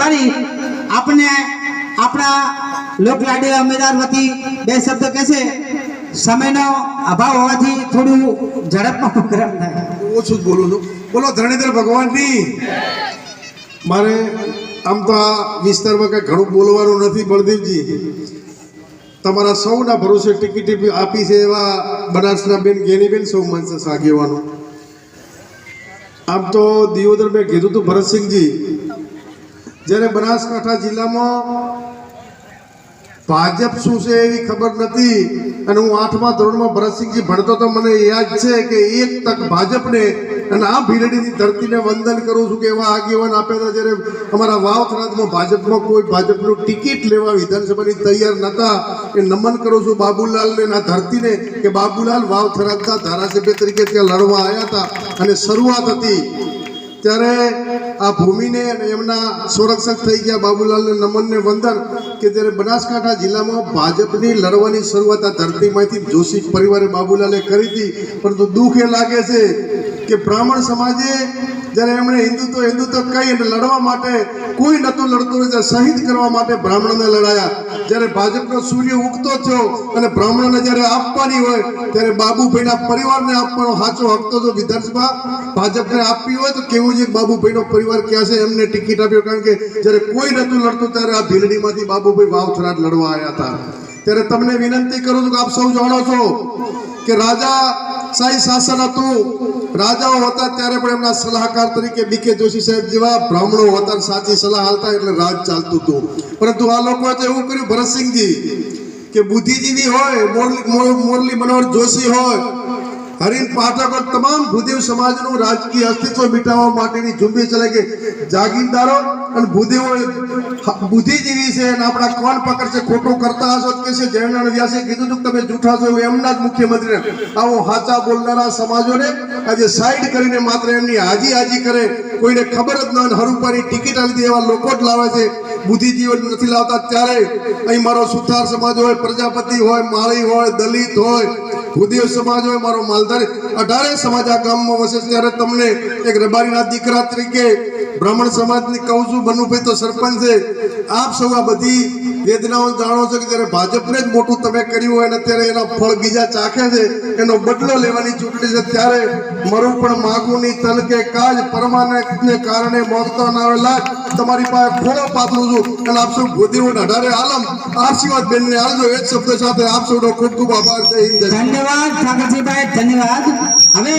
પ્રભારી આપને આપણા લોકલાડીલા ઉમેદવાર વતી બે શબ્દ કહેશે। સમયનો અભાવ હોવાથી થોડું ઝડપમાં પ્રોગ્રામ થાય। ઓછું જ બોલું છું। બોલો ધરણીધર ભગવાનની। મારે આમ તો આ વિસ્તારમાં કંઈ ઘણું બોલવાનું નથી। બળદેવજી, તમારા સૌના ભરોસે ટિકિટ આપી છે એવા બનાસના બેન ગેનીબેન સૌ માનસે આગેવાનો। આમ તો દિયોદર મેં કીધું હતું ભરતસિંહજી, જ્યારે બનાસકાંઠા જિલ્લામાં ભાજપ શું છે એવી ખબર નથી, અને હું 8મા ધોરણમાં ભરતસિંહજી ભણતો તો મને યાદ છે કે એક તક ભાજપને અને આ ભીલડીની ધરતીને વંદન કરું છું કે એવા આગેવાન આપ્યા હતા જ્યારે અમારા વાવ થરાદમાં ભાજપમાં કોઈ ભાજપનું ટિકિટ લેવા વિધાનસભાની તૈયાર નહોતા। એ નમન કરું છું બાબુલાલને આ ધરતીને કે બાબુલાલ વાવ થરાદના ધારાસભ્ય તરીકે ત્યાં લડવા આવ્યા હતા અને શરૂઆત હતી ત્યારે આ ભૂમિને અને એમના સંરક્ષક થઈ ગયા બાબુલાલને નમનને વંદન કે જ્યારે બનાસકાંઠા જિલ્લામાં ભાજપની લડવાની શરૂઆત આ ધરતીમાંથી જોશી પરિવારે બાબુલાલે કરી હતી। પરંતુ દુઃખ એ લાગે છે કે બ્રાહ્મણ સમાજે જ્યારે એમણે હિન્દુત્વ કહી અને લડવા માટે કોઈ નહોતું લડતું, શહીદ કરવા માટે બ્રાહ્મણને લડાયા। જ્યારે ભાજપનો સૂર્ય ઉગતો થયો અને બ્રાહ્મણને જ્યારે આપવાની હોય ત્યારે બાબુભાઈના પરિવારને આપવાનો સાચો હક તો વિધાનસભા ભાજપને આપવી હોય તો કેવું છે બાબુભાઈનો પરિવાર ક્યાં છે એમને ટિકિટ આપ્યો, કારણ કે જ્યારે કોઈ નહોતું લડતું ત્યારે આ ભીલડીમાંથી બાબુભાઈ વાવ થરાદ લડવા આવ્યા હતા। ત્યારે તમને વિનંતી કરું છું કે આપ સૌ જાણો છો કે રાજા શાહી શાસન હતું, રાજાઓ હતા ત્યારે પણ એમના સલાહકાર તરીકે બીકે જોશી સાહેબ જેવા બ્રાહ્મણો હતા, સાચી સલાહ હાલતા એટલે રાજ ચાલતું હતું। પરંતુ આ લોકોએ તો એવું કર્યું ભરતસિંહજી કે બુદ્ધિજીવી હોય, મોરલી મનોહર જોશી હોય, હરીન પાઠક હોય, તમામ ભૂદેવ સમાજનું રાજકીય અસ્તિત્વ મિટાવવા માટેની ઝુંબેશ ચલાવી કે જાગીરદારો અને ભૂદેવો બુદ્ધિજીવી છે અને આપણા કોણ પકડશે, ખોટું કરતા હશો કે છે જયનારાયણ વ્યાસે કીધું હતું તમે જૂઠા છો એમના જ મુખ્યમંત્રીને આવો સાચા બોલનારા સમાજોને આજે સાઈડ કરીને માત્ર એમની હાજી કરે, કોઈને ખબર જ ન હોય, હરુપાની ટિકિટ આપી દે એવા લોકો જ લાવે છે, બુદ્ધિજીવીઓ નથી લાવતા। ત્યારે અહીં મારો સુથાર સમાજ હોય, પ્રજાપતિ હોય, માળી હોય, દલિત હોય, ભૂદેવ સમાજ હોય, મારો માલધારી 18 સમાજ આ ગામમાં વસે છે। ત્યારે તમને એક રબારીના દીકરા તરીકે બ્રાહ્મણ સમાજની કહું છું, બનુભાઈ તો સરપંચ છે, આપ સૌ આ બધી વેદનાઓ જાણો છો કે જ્યારે ભાજપને જ મોટું તમે કર્યું હોય અને અત્યારે એના ફળ બીજા ચાખે છે, એનો બદલો લેવાની ચૂંટણી છે। ત્યારે મરું પણ માગુની તન કે કાજ પરમાનને કારણે મોગતો ના લાજ, તમારી પાસે ખોળો પાથરું છું અને આપ સૌ ભૂદેવો 18 આલમ આશીર્વાદ બેનને આલજો। એક શબ્દ સાથે આપ સૌનો ખૂબ ખૂબ આભાર। જય હિન્દ। ધન્યવાદ ઠાકરજીભાઈ, ધન્યવાદ। હવે